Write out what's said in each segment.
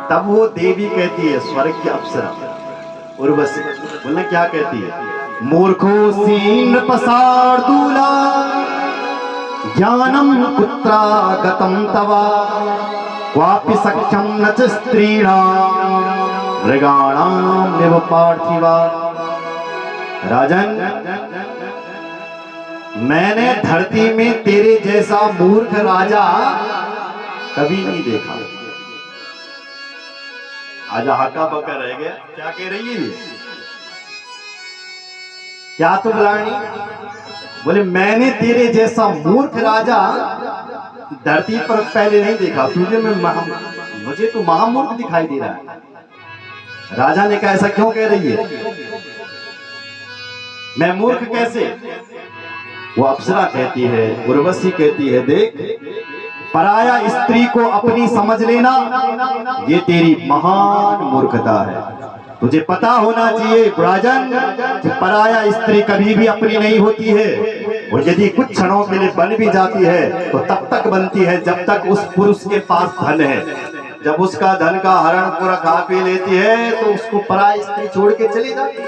तब वो देवी कहती है, स्वर्ग की अप्सरा उर्वशी, बोलना क्या कहती है, मूर्खो सीन पसार्दूला ज्ञानम पुत्रा गतम तवा क्वापि सख्यम न च स्त्रीणाम मृगाणाम निव पार्थिवा। राजन, मैंने धरती में तेरे जैसा मूर्ख राजा कभी नहीं देखा। आजा हक्का बक्का रह गया, क्या कह रही है, क्या तो बुलानी, बोले मैंने तेरे जैसा मूर्ख राजा धरती पर पहले नहीं देखा, तुझे मुझे तो महामूर्ख दिखाई दे रहा है। राजा ने कहा ऐसा क्यों कह रही है, मैं मूर्ख कैसे? वो अप्सरा कहती है, उर्वशी कहती है, देख पराया स्त्री को अपनी समझ लेना ये तेरी महान मूर्खता है। तुझे पता होना चाहिए राजन कि पराया स्त्री कभी भी अपनी नहीं होती है, और यदि कुछ क्षणों के लिए बन भी जाती है तो तब तक बनती है जब तक उस पुरुष के पास धन है। जब उसका धन का हरण पूरा खा पी लेती है तो उसको पराया स्त्री छोड़ के चली जाती है।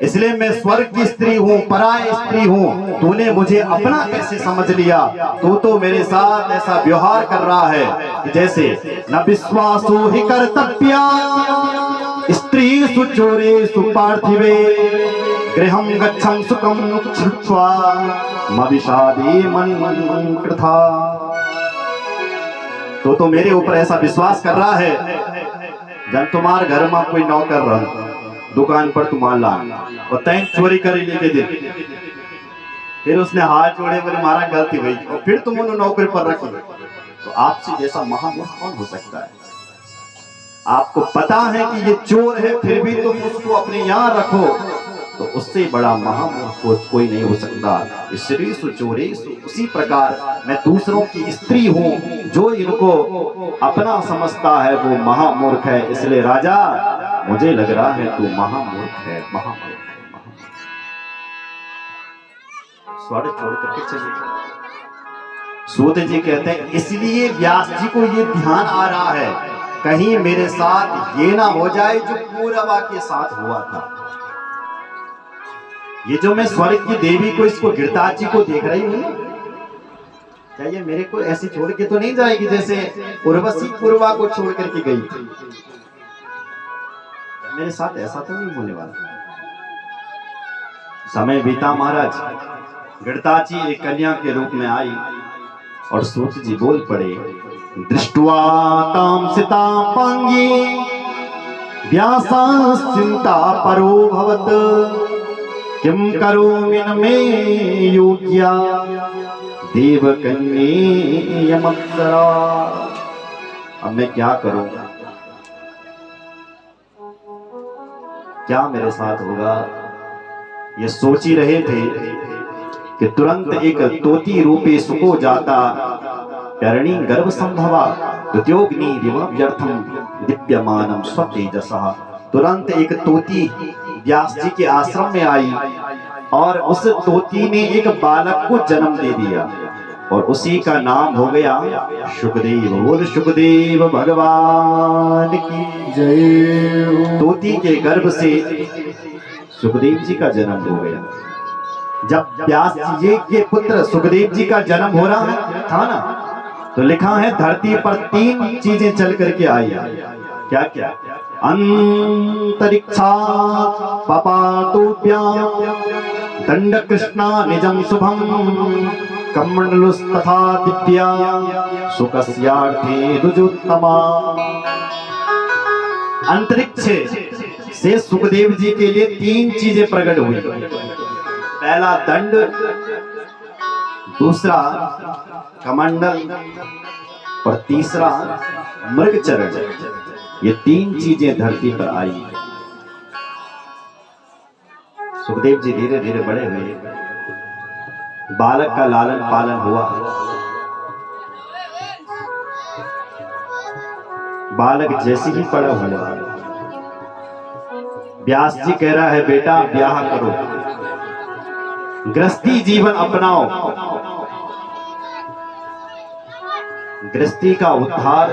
इसलिए मैं स्वर्ग की स्त्री हूँ, पराय स्त्री हूँ, तूने मुझे अपना कैसे समझ लिया? तू तो मेरे साथ ऐसा व्यवहार कर रहा है कि जैसे न विश्वासो हि कर्तव्या स्त्री सुचोरे सुपार्थिवे गृहं गच्छं सुखं छुत्वा मविषादे मन कृथा। तो मेरे ऊपर ऐसा विश्वास कर रहा है, जब तुम्हारे घर में कोई नौकर रहा दुकान पर तुम्हारा ला और तैं चोरी करी लेके दे, फिर उसने हाथ जोड़े, बोले मारा गलती हुई, और फिर तुम उन्हें नौकरी पर रखो, तो आपसे जैसा महामूर्ख कौन हो सकता है? आपको पता है कि ये चोर है, फिर भी तुम उसको अपने यहाँ रखो, तो उससे बड़ा महामूर्ख कोई नहीं हो सकता। स्त्री सुचोरे, उसी प्रकार मैं दूसरों की स्त्री हूँ, जो इनको अपना समझता है वो महामूर्ख है। इसलिए राजा मुझे लग रहा है तू महामूर्ख है, महामूर्ख है, महामूर्ख। स्वर छोड़ करके चलिए। सूत जी कहते हैं इसलिए व्यास जी को ये ध्यान आ रहा है कहीं मेरे साथ ये ना हो जाए जो पूर्वा के साथ हुआ था। ये जो मैं स्वर्ग की देवी को, इसको गिरताज जी को देख रही हूँ, क्या ये मेरे को ऐसी छोड़ के तो नहीं जाएगी जैसे उर्वशी पूर्वा को छोड़ करके गई थी? मेरे साथ ऐसा तो नहीं होने वाला। समय बीता महाराज, गिरताज जी एक कन्या के रूप में आई और सूत जी बोल पड़े, दृष्ट्वा ताम सितापांगी व्यासा चिंता परो भवत किम करोमि न मे योग्या देवकन्येयमप्सरा। अब मैं क्या करूं, क्या मेरे साथ होगा? ये सोच ही रहे थे कि तुरंत एक तोती रूपी सुको जाता करणी गर्भ संभवा द्वितीयोग्नि दिव्यर्थम दिव्यमानम स्वतेजसः। तुरंत एक तोती व्यास जी के आश्रम में आई और उस तोती ने एक बालक को जन्म दे दिया और उसी का नाम हो गया शुकदेव। बोल शुकदेव भगवान की जय। तोती के गर्भ से सुखदेव जी का जन्म हो गया। जब व्यास जी के पुत्र सुखदेव जी का जन्म हो रहा था ना, तो लिखा है धरती पर 3 चीजें चल करके आई। क्या क्या? अंतरिक्षा पपातोभ्यां दंड कृष्णा निजम शुभम कमंडलुस्तथा दिव्या सुकस्यार्थे दुजुत्तमा। अंतरिक्ष से सुखदेव जी के लिए 3 चीजें प्रकट हुई। पहला दंड, दूसरा कमंडल और तीसरा मृगचरण। ये 3 चीजें धरती पर आई। सुखदेव जी धीरे धीरे बड़े हुए, बालक का लालन पालन हुआ। बालक जैसे ही बड़ा हुआ, व्यास जी कह रहा है बेटा ब्याह करो, गृहस्थी जीवन अपनाओ। गृहस्थी का उद्धार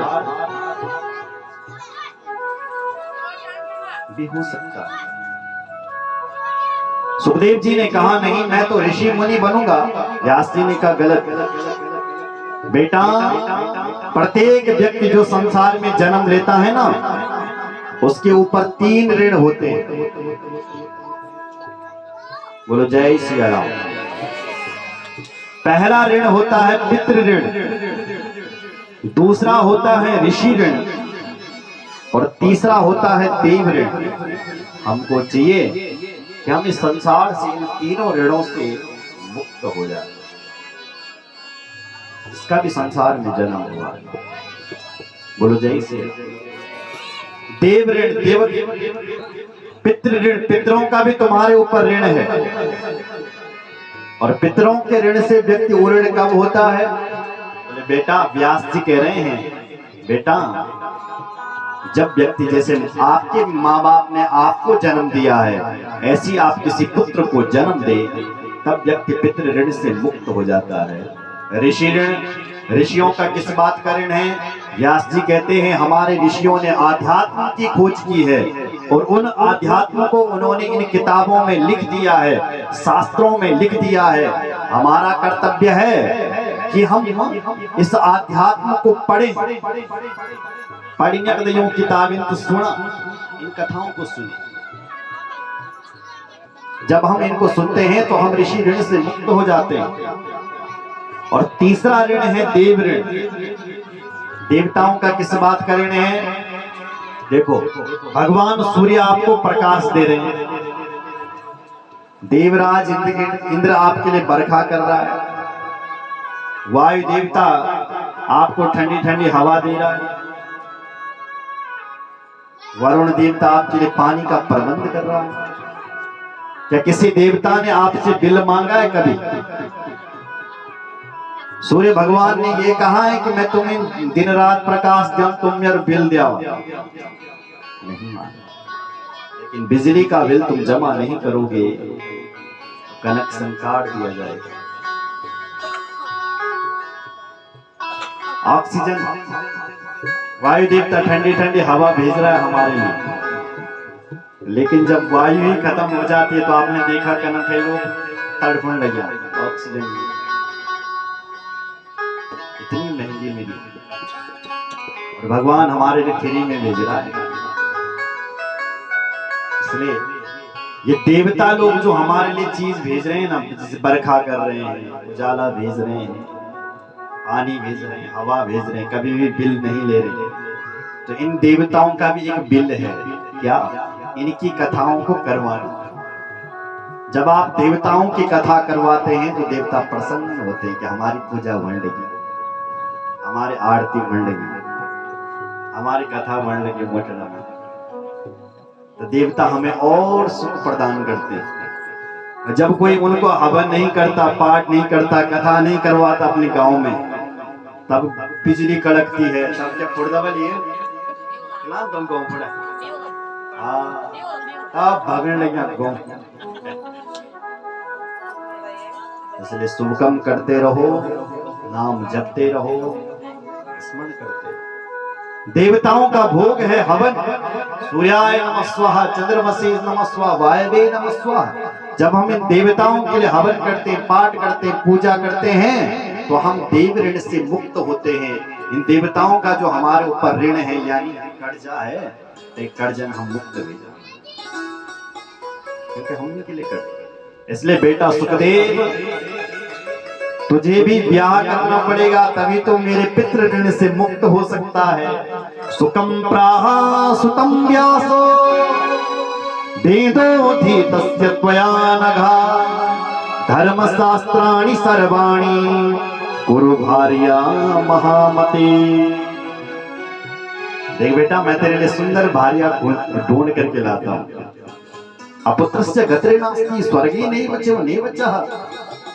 भी हो सकता है। सुखदेव जी ने कहा नहीं, मैं तो ऋषि मुनि बनूंगा। व्यास जी ने कहा गलत। बेटा, प्रत्येक व्यक्ति जो संसार में जन्म लेता है ना, उसके ऊपर 3 ऋण होते हैं। बोलो जय श्री राम। पहला ऋण होता है पितृ ऋण, दूसरा होता है ऋषि ऋण, और तीसरा होता है देव ऋण। हमको चाहिए कि हम इस संसार से इन तीनों ऋणों से मुक्त हो जाए। इसका भी संसार में जन्म हुआ। बोलो जय श्री राम। देव ऋण, देव पितृ ऋण, पितरों का भी तुम्हारे ऊपर ऋण है। और पितरों के ऋण से व्यक्ति ऋण कब होता है? बोले बेटा, व्यास जी कह रहे हैं बेटा, जब व्यक्ति, जैसे आपके माँ बाप ने आपको जन्म दिया है, ऐसी आप किसी पुत्र को जन्म दे, तब व्यक्ति पितृ ऋण से मुक्त हो जाता है। ऋषि ऋण, ऋषियों का किस बात का ऋण है? व्यास जी कहते हैं हमारे ऋषियों ने आध्यात्म की खोज की है, और उन आध्यात्म को उन्होंने इन किताबों में लिख दिया है, शास्त्रों में लिख दिया है। हमारा कर्तव्य है कि हम इस आध्यात्म को पढ़ें। पढ़ेंगे यूं किताबें तो सुना, इन कथाओं को सुने। जब हम इनको सुनते हैं तो हम ऋषि ऋण से मुक्त हो जाते हैं। और तीसरा ऋण है देव ऋण। देवताओं का किस बात का ऋण है? देखो, भगवान सूर्य आपको प्रकाश दे रहे हैं, देवराज इंद्र आपके लिए बरखा कर रहा है, वायु देवता आपको ठंडी ठंडी हवा दे रहा है, वरुण देवता आपके लिए पानी का प्रबंध कर रहा है। क्या किसी देवता ने आपसे बिल मांगा है कभी? सूर्य भगवान ने ये कहा है कि मैं तुम्हें दिन रात प्रकाश दूं, तुम मेरा बिल दिया नहीं मांगा। लेकिन बिजली का बिल तुम जमा नहीं करोगे, कनेक्शन काट दिया जाएगा। ऑक्सीजन, वायु देवता ठंडी ठंडी हवा भेज रहा है हमारे लिए, लेकिन जब वायु ही खत्म हो जाती है तो आपने देखा कनक है लोग तड़पने लग जाते। ऑक्सीजन इतनी महंगी मिली और भगवान हमारे लिए फ्री में भेज रहा है। इसलिए ये देवता लोग जो हमारे लिए चीज भेज रहे हैं ना, जैसे बरखा कर रहे हैं, उजाला भेज रहे हैं, पानी भेज रहे हैं, हवा भेज रहे हैं, कभी भी बिल नहीं ले रहे। तो इन देवताओं का भी एक बिल है, क्या? इनकी कथाओं को करवाना। जब आप देवताओं की कथा करवाते हैं तो देवता प्रसन्न होते हैं कि हमारी पूजा बढ़ लगी, हमारी आरती बढ़ लगी, हमारी कथा बढ़ लगी, मटना। तो देवता हमें और सुख प्रदान करते हैं। जब कोई उनको हवन नहीं करता, पाठ नहीं करता, कथा नहीं करवाता अपने गांव में, तब बिजली कड़कती है, तब क्या फुड़दा वाली है ना, तुम गाँव फुड़ा, हाँ, तब भागने लगे गाँव। इसलिए शुभ काम करते रहो, नाम जपते रहो, स्मरण करते रहो। देवताओं का भोग है हवन। सूर्याय नमः स्वाहा, चंद्रमसे नमः स्वाहा, वायवे नमः स्वाहा। जब हम इन देवताओं के लिए हवन करते, पाठ करते, पूजा करते हैं तो हम देव ऋण से मुक्त होते हैं। इन देवताओं का जो हमारे ऊपर ऋण है, यानी कर्जा है, एक कर्जन हम मुक्त हो जाए, क्योंकि हम उनके लिए करते। इसलिए बेटा सुखदेव, तुझे भी ब्याह करना पड़ेगा, तभी तो मेरे पितृ ऋण से मुक्त हो सकता है। सुकम प्राह सुतम व्यासो वेदोधि तस्य त्वया नघा, धर्मशास्त्राणि सर्वाणि कुरु भार्या महामते। देख बेटा, मैं तेरे लिए सुंदर भार्या ढूंढ करके लाता हूं। अपुत्रस्य गतिर् नास्ति, स्वर्गे नहीं बच्चे नहीं बच्चा।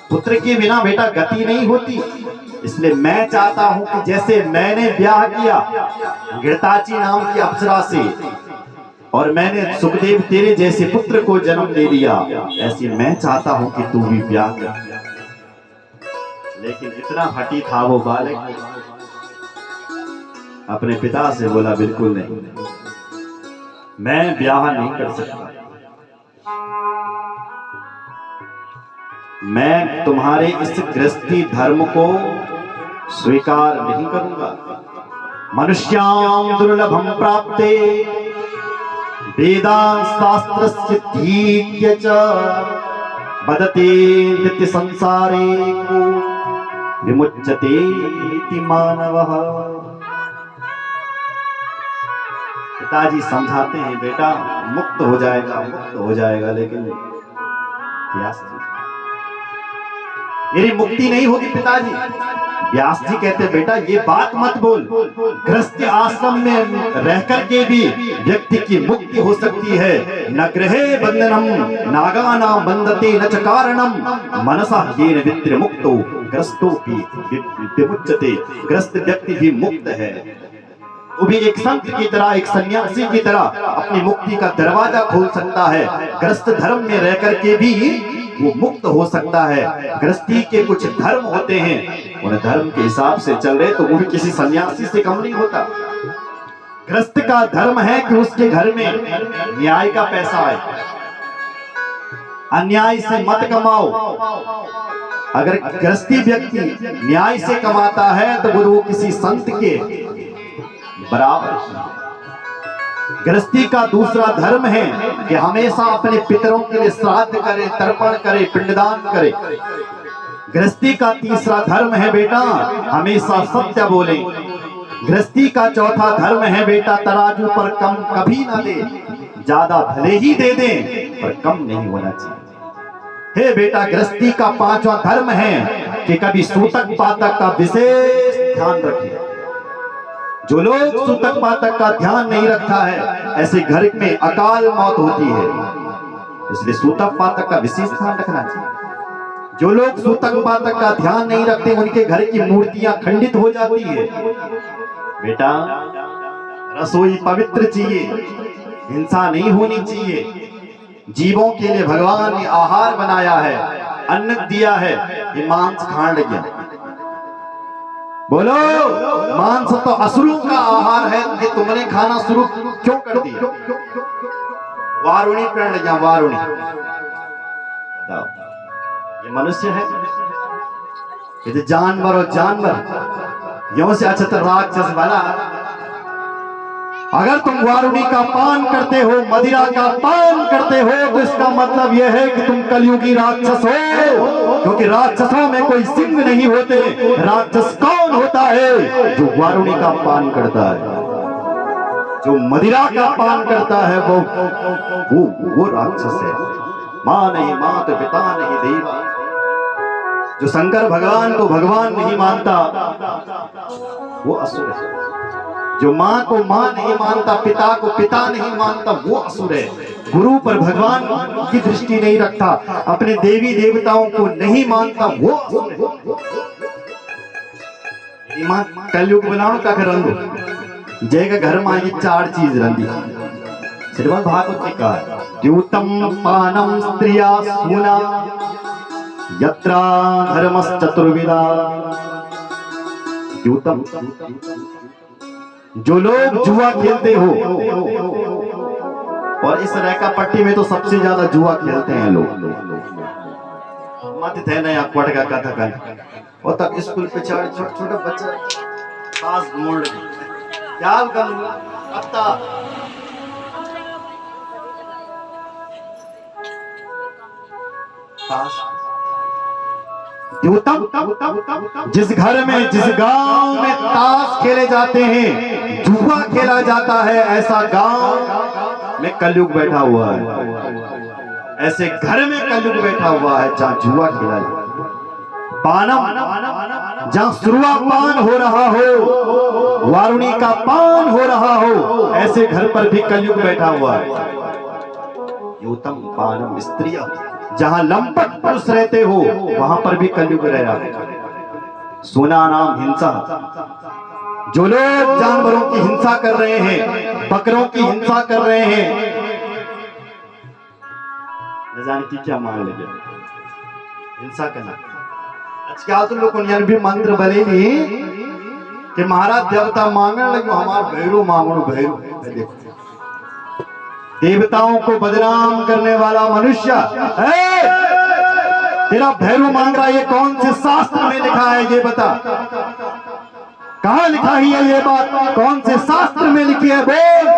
पुत्र के बिना बेटा गति नहीं होती। इसलिए मैं चाहता हूं कि जैसे मैंने ब्याह किया घृताची नाम की अप्सरा से, और मैंने सुखदेव तेरे जैसे पुत्र को जन्म दे दिया, ऐसे मैं चाहता हूं कि तू भी ब्याह कर। लेकिन इतना हठी था वो बालक, अपने पिता से बोला बिल्कुल नहीं, मैं ब्याह नहीं कर सकता, मैं तुम्हारे इस गृहस्थी धर्म को स्वीकार नहीं करूंगा। मनुष्यां दुर्लभम प्राप्ते वेदांत शास्त्र सिद्धि च बदते नित्य संसारे को विमुच्यते इति मानवः। पिताजी समझाते हैं, बेटा मुक्त हो जाएगा, लेकिन व्यास जी मेरी मुक्ति नहीं होगी। पिताजी व्यास जी कहते, बेटा ये बात मत बोल, गृहस्थ आश्रम में रह करके भी व्यक्ति की मुक्ति हो सकती है। न गृहे बंधनम नागानां बंधते न च कारणम मनसा येन विद्रमुक्तो ग्रस्तोपि विमुच्यते। ग्रस्त व्यक्ति भी मुक्त है, वो भी एक संत की तरह, एक सन्यासी की तरह अपनी मुक्ति का दरवाजा खोल सकता है। ग्रस्त धर्म में रह करके भी वो मुक्त हो सकता है। गृहस्थी के कुछ धर्म होते हैं, उन धर्म के हिसाब से चल रहे तो वो भी किसी सन्यासी से कम नहीं होता। गृहस्थ का धर्म है कि उसके घर में न्याय का पैसा आए, अन्याय से मत कमाओ। अगर गृहस्थी व्यक्ति न्याय से कमाता है तो वो किसी संत के बराबर। गृहस्थी का दूसरा धर्म है कि हमेशा अपने पितरों के लिए श्राद्ध करे, तर्पण करे, पिंडदान करे। गृहस्थी का तीसरा धर्म है बेटा हमेशा सत्य बोले। गृहस्थी का चौथा धर्म है बेटा तराजू पर कम कभी ना दे, ज्यादा भले ही दे दे पर कम नहीं होना चाहिए। हे बेटा गृहस्थी का पांचवा धर्म है कि कभी सूतक पातक का विशेष ध्यान रखे। जो लोग सूतक पातक का ध्यान नहीं रखता है, ऐसे घर में अकाल मौत होती है। इसलिए सूतक पातक का विशेष ध्यान रखना चाहिए। जो लोग सूतक पातक का ध्यान नहीं रखते, उनके घर की मूर्तियां खंडित हो जाती है। बेटा रसोई पवित्र चाहिए, हिंसा नहीं होनी चाहिए। जीवों के लिए भगवान ने आहार बनाया है, अन्न दिया है, ये मांस खाने लगे। बोलो मांस तो असुरों का आहार है, ये तुमने खाना शुरू क्यों कर दिया? वारुणी प्रण लगा, वारुणी। बताओ ये मनुष्य है, ये जानवर और जानवर यो से अच्छा तो राक्षस वाला। अगर तुम वारुणी का पान करते हो, मदिरा का पान करते हो, तो इसका मतलब यह है कि तुम कलयुगी राक्षस हो, क्योंकि राक्षसों में कोई सिंह नहीं होते। राक्षस कौन होता है? जो वारुणी का पान करता है, जो मदिरा का पान करता है, वो राक्षस है। मां नहीं, मात पिता नहीं, देवा। जो शंकर भगवान को भगवान नहीं मानता वो असुर है। जो माँ को माँ नहीं मानता, पिता को पिता नहीं मानता, वो असुर है। गुरु पर भगवान की दृष्टि नहीं रखता, अपने देवी देवताओं को नहीं मानता, वो असुर है। कलयुग बनाओ का रंग जय का घर में ये चार चीज रंगी। श्रीमद् भागवत ने कहा द्यूतम पानम स्त्रिया सूना यत्रा धर्मस चतुर्विदा। द्यूतम, जो लोग जुआ खेलते हो, और इस रेखा पट्टी में तो सबसे ज्यादा जुआ खेलते हैं लोग। मत थे नया पट का कथा कर और तब स्कूल पे चढ़ छोटे छोटे बच्चे पास मोड़ क्या करूंगा पत्ता पास। जिस घर में, जिस गांव में ताश खेले जाते हैं, जुआ खेला जाता है, ऐसा गांव में कलयुग बैठा हुआ है। ऐसे घर में कलयुग बैठा हुआ है जहां जुआ खेला जाता है। पानम, जहां सुरवा पान हो रहा हो, वारुणी का पान हो रहा हो, ऐसे घर पर भी कलयुग बैठा हुआ है। यूतम पानम स्त्रिया, जहां लंपट पुरुष रहते हो वहां पर भी कलयुग रह रहा है। सोना नाम हिंसा, जो लोग जानवरों की हिंसा कर रहे हैं, बकरों की हिंसा कर रहे हैं, न जाने की क्या मान लगे हिंसा करना। आजकल तो लोग भी मंत्र बने कि महाराज देवता मांगने लगे, हमारा भैरू मांगो भैरू। देवताओं को बदनाम करने वाला मनुष्य, तेरा भैरव मांग रहा है, ये कौन से शास्त्र में लिखा है ये बता, कहां लिखा है ये बात, कौन से शास्त्र में लिखी है बोल।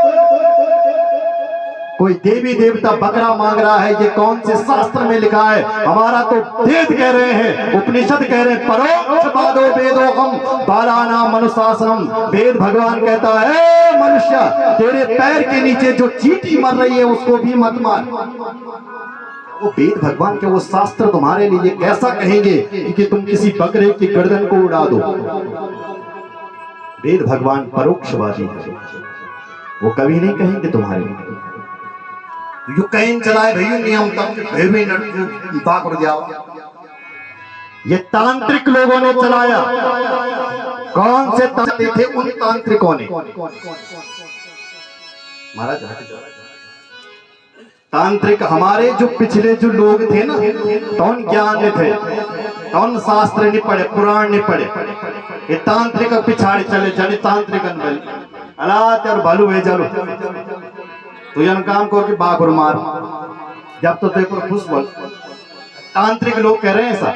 कोई देवी देवता बकरा मांग रहा है, ये कौन से शास्त्र में लिखा है। हमारा तो वेद कह रहे हैं, उपनिषद कह रहे हैं, परोक्ष पादो वेदो हम बालाना मनुशासनम। वेद भगवान कहता है मनुष्य तेरे पैर के नीचे जो चींटी मर रही है उसको भी मत मार। वो वेद भगवान के वो शास्त्र तुम्हारे लिए कैसा कहेंगे कि तुम किसी बकरे की गर्दन को उड़ा दो। वेद भगवान परोक्षवादी है, वो कभी नहीं कहेंगे तुम्हारे लिए। यू कहीं चलाए भैया नियम तक बाकर जाओ, ये तांत्रिक लोगों ने चलाया। कौन से तांत्रिक थे? उन तांत्रिकों ने। महाराज तांत्रिक हमारे जो पिछले जो लोग थे ना, कौन ज्ञान में थे, कौन शास्त्र नहीं पढ़े, पुराण नहीं पढ़े, ये तांत्रिक पिछाड़ी चले चले तांत्रिक अलात और भालू है चलो तो यन काम को कि बाखुर मार जब तो देखो खुश बोल। तांत्रिक लोग कह रहे हैं ऐसा।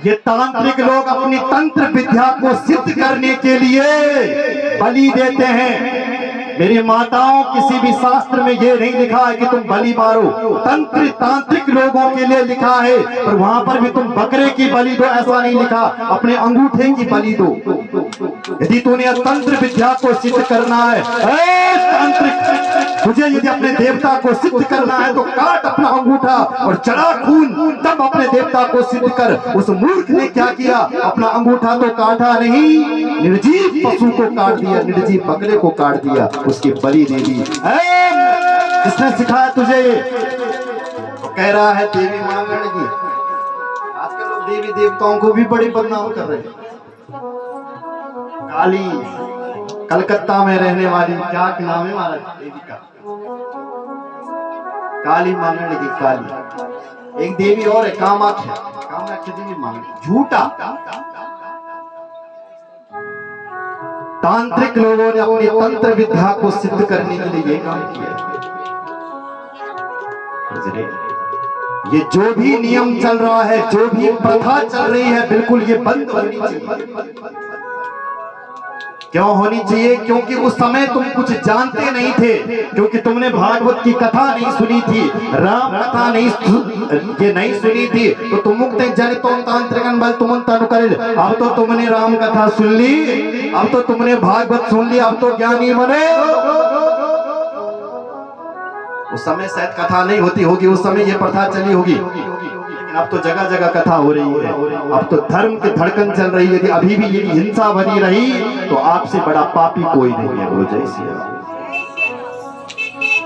ये तांत्रिक लोग अपनी तंत्र विद्या को सिद्ध करने के लिए बलि देते हैं। मेरी माताओं, किसी भी शास्त्र में ये नहीं लिखा है कि तुम बलि मारो। तांत्रिक लोगों के लिए लिखा है, पर वहां पर भी तुम बकरे की बलि दो ऐसा नहीं लिखा, अपने अंगूठे की बलि दो। यदि तूने तंत्र विद्या को सिद्ध करना है, तांत्रिक, तुझे यदि अपने देवता को सिद्ध करना है तो काट अपना अंगूठा और चढ़ा खून, तब अपने देवता को सिद्ध कर। उस मूर्ख ने क्या किया? अपना अंगूठा तो काटा नहीं, निर्जीव पशु को काट दिया, निर्जीव बकरे को काट दिया, उसकी बलि दे दी। किसने सिखाया तुझे ये? तो कह रहा है देवी मांगने की। आजकल लोग देवी देवताओं को भी बड़ी बदनाम कर रहे हैं। काली, कलकत्ता में रहने वाली, क्या नाम है महाराज देवी का? काली मांगने की। काली एक देवी और है, कामाख्या। कामाख्या देवी मांगने, झूठा। तांत्रिक लोगों ने अपनी तंत्र विद्या को सिद्ध करने के लिए ये काम किया। ये जो भी नियम चल रहा है, जो भी प्रथा चल रही है, बिल्कुल ये बंद होनी चाहिए। क्यों होनी चाहिए? क्योंकि उस समय तुम कुछ जानते नहीं थे, क्योंकि तुमने भागवत की कथा नहीं सुनी थी, राम कथा नहीं सुनी थी, तो तुम मुक्त जनितो तांत्रिकन बल तुम तनुकरिल। अब तो तुमने राम कथा सुन ली, अब तो तुमने भागवत सुन ली, अब तो ज्ञानी बने। उस समय शायद कथा नहीं होती होगी, उस समय ये प्रथा चली होगी, अब तो जगह जगह कथा हो रही है। अब तो धर्म की धड़कन चल रही है। यदि अभी भी यदि हिंसा बनी रही तो आपसे बड़ा पापी कोई नहीं है। वो जैसी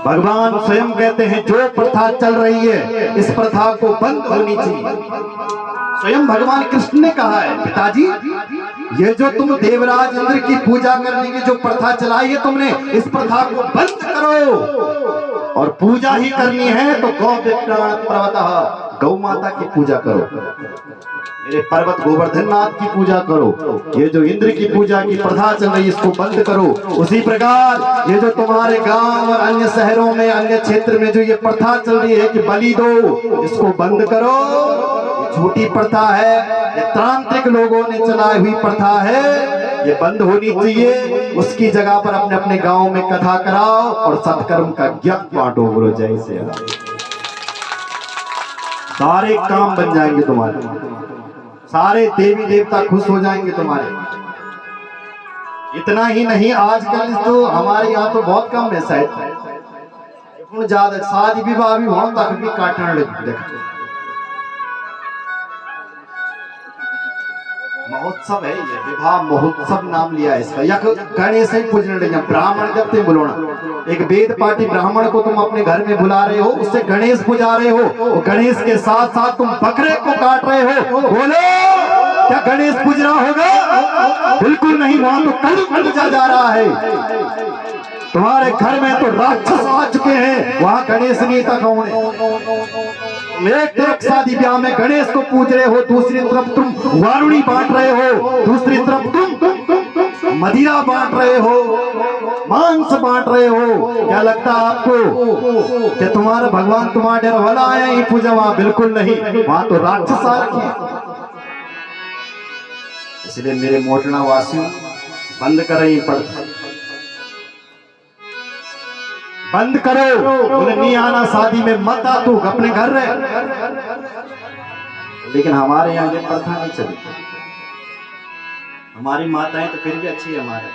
भगवान स्वयं कहते हैं जो प्रथा चल रही है इस प्रथा को बंद होनी चाहिए। स्वयं भगवान कृष्ण ने कहा है, पिताजी ये जो तुम देवराज इंद्र की पूजा करने की जो प्रथा चलाई है तुमने, इस प्रथा को बंद करो। और पूजा ही करनी है तो गौ पर्वतः, गौ माता की पूजा करो, मेरे पर्वत गोवर्धन नाथ की पूजा करो। ये जो इंद्र की पूजा की प्रथा चल रही है इसको बंद करो। उसी प्रकार ये जो तुम्हारे गांव और अन्य शहरों में, अन्य क्षेत्र में जो ये प्रथा चल रही है कि बलि दो, इसको बंद करो। झूठी प्रथा है, ये तांत्रिक लोगों ने चलाई हुई प्रथा है, ये बंद होनी चाहिए। उसकी जगह पर अपने अपने गांव में कथा कराओ और सत्कर्म का ज्ञान बांटो। बोलो जय श्री राम। सारे काम बन जाएंगे तुम्हारे, सारे देवी देवता खुश हो जाएंगे तुम्हारे। इतना ही नहीं, आजकल तो हमारे यहाँ तो बहुत कम है, शायद ज्यादा शादी विवाह भी हो तक भी काटने लगे। महोत्सव है ये, विवाह महोत्सव नाम लिया है इसका। या गणेश ही पूजने लगे। ब्राह्मण जब तुम बुलाना, एक वेद पाठी ब्राह्मण को तुम अपने घर में बुला रहे हो, उससे गणेश पूजा रहे हो, गणेश के साथ साथ तुम बकरे को काट रहे हो। बोलो क्या गणेश पूजना होगा? बिल्कुल नहीं, वहां तो कलयुग पूजा जा रहा है। तुम्हारे घर में तो राक्षस आ चुके हैं, वहां गणेश नहीं था। कौन है? एक तरफ शादी ब्याह में गणेश को पूज रहे हो, दूसरी तरफ तुम वारुणी बांट रहे हो, दूसरी तरफ तुम मदिरा बांट रहे हो, मांस बांट रहे हो, क्या लगता है आपको कि तुम्हारा भगवान तुम्हारे डर वाला आया ही पूजा? वहां बिल्कुल नहीं, वहां तो राक्षस आ रखे हैं। इसलिए मेरे मोटना वासियों, बंद करो ये प्रथा, बंद करो। बोले नहीं आना शादी में, मत आ, तू अपने घर रहे। लेकिन हमारे यहाँ ये प्रथा नहीं चली। हमारी माताएं तो फिर भी अच्छी है, हमारे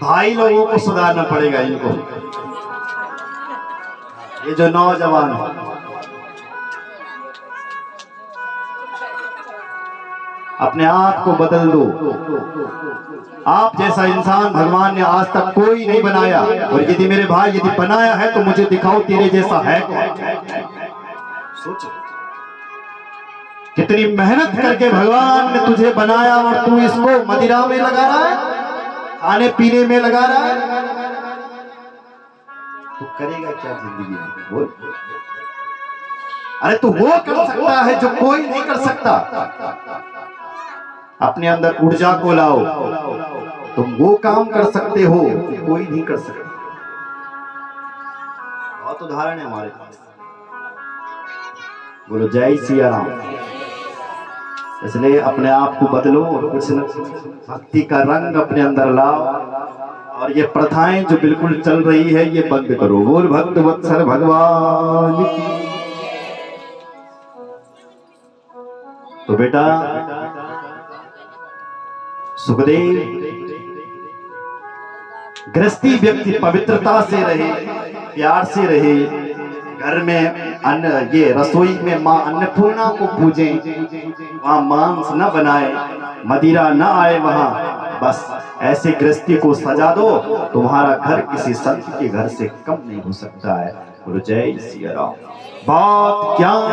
भाई लोगों को सुधारना पड़ेगा इनको। ये जो नौजवान है, अपने आप को बदल दो। आप जैसा इंसान भगवान ने आज तक कोई नहीं बनाया, और यदि मेरे भाई यदि बनाया है तो मुझे दिखाओ तेरे जैसा है कौन। सोचो कितनी मेहनत करके भगवान ने तुझे बनाया और तू इसको मदिरा में लगा रहा है, खाने पीने में लगा रहा है। तो करेगा क्या जिंदगी में? बोल। अरे तू वो कर सकता है जो कोई नहीं कर सकता। अपने अंदर ऊर्जा को लाओ, तुम वो काम कर सकते हो जो कोई नहीं कर सकता। बहुत उदाहरण है हमारे पास। बोलो जय सिया राम। इसलिए अपने आप को बदलो और कुछ न भक्ति का रंग अपने अंदर लाओ, और ये प्रथाएं जो बिल्कुल चल रही है ये बंद करो। बोल भक्त वत्सल भगवान की। तो बेटा सुखदेव, गृहस्थी व्यक्ति पवित्रता से रहे, प्यार से रहे, घर में अन्न, ये रसोई में माँ अन्नपूर्णा को पूजे, वहां मांस न बनाए, मदिरा न आए वहां। बस ऐसे गृहस्थी को सजा दो, तुम्हारा घर किसी संत के घर से कम नहीं हो सकता है। बोलो जय सिया राम। बहुत ज्ञान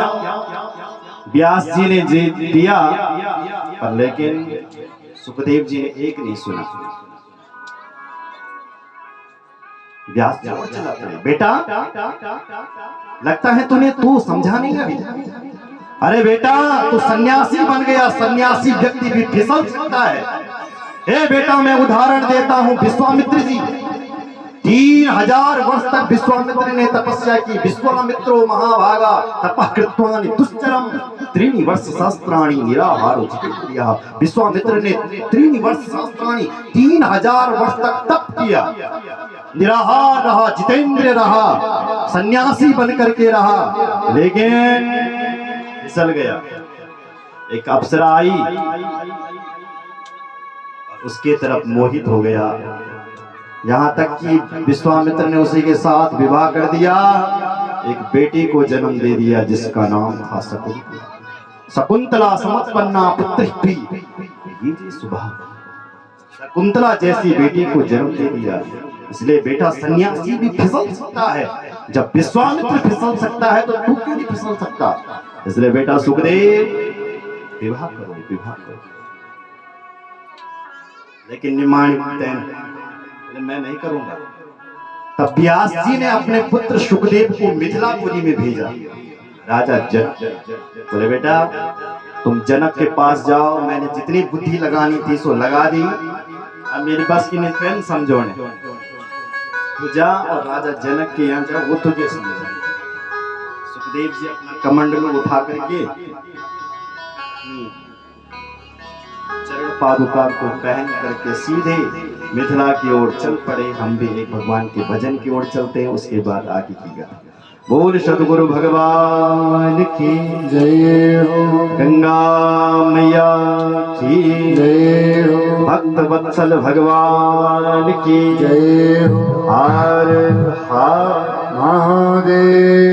व्यास जी ने दिया, पर लेकिन सुखदेव जी ने एक नहीं सुना। व्यास जी और चलाते हैं, बेटा लगता है तू समझा नहीं अभी। अरे बेटा तू सन्यासी बन गया, सन्यासी व्यक्ति भी फिसल सकता है। हे बेटा मैं उदाहरण देता हूं, विश्वामित्र जी 3000 वर्ष तक विश्वामित्र ने तपस्या की। विश्वामित्रो महाभागा तपः कृत्वानि दुश्चरम त्रीणि वर्ष सहस्त्राणि निराहारो जितेन्द्रियः। विश्वामित्र ने 3 वर्ष सहस्त्राणि 3000 वर्ष तक तप किया, निराहार रहा, जितेंद्रिय रहा, सन्यासी बन करके रहा, लेकिन फिसल गया। एक अप्सरा आई, उसके तरफ मोहित हो गया, यहां तक कि विश्वामित्र ने उसी के साथ विवाह कर दिया, एक बेटी को जन्म दे दिया जिसका नाम था शकुंतला। शकुंतला समत्पन्ना पुत्री सुबह, शकुंतला जैसी बेटी को जन्म दे दिया। इसलिए बेटा सन्यासी भी फिसल सकता है, जब विश्वामित्र फिसल सकता है तो तू क्यों नहीं फिसल सकता? इसलिए बेटा सुखदेव विवाह करो, विवाह करो। लेकिन निमाणी मैं नहीं करूंगा। तब व्यास जी ने अपने पुत्र सुखदेव को मिथिलापुरी में भेजा। राजा जनक बोले बेटा तुम जनक के पास जाओ, मैंने जितनी बुद्धि लगानी थी सो लगा दी, अब मेरी बस की नहीं समझोने। तू जा और राजा जनक के यहाँ जा, वो तुझे समझा। सुखदेव जी अपना कमंडल उठा करके चरण पादुका को पहन करके सीधे मिथिला की ओर चल पड़े। हम भी एक भगवान के भजन की ओर चलते हैं, उसके बाद आगे की गाथा। बोल सतगुरु भगवान की जय हो, गंगा मैया की जय हो, भक्त वत्सल भगवान की जय हो। हर हर महादेव।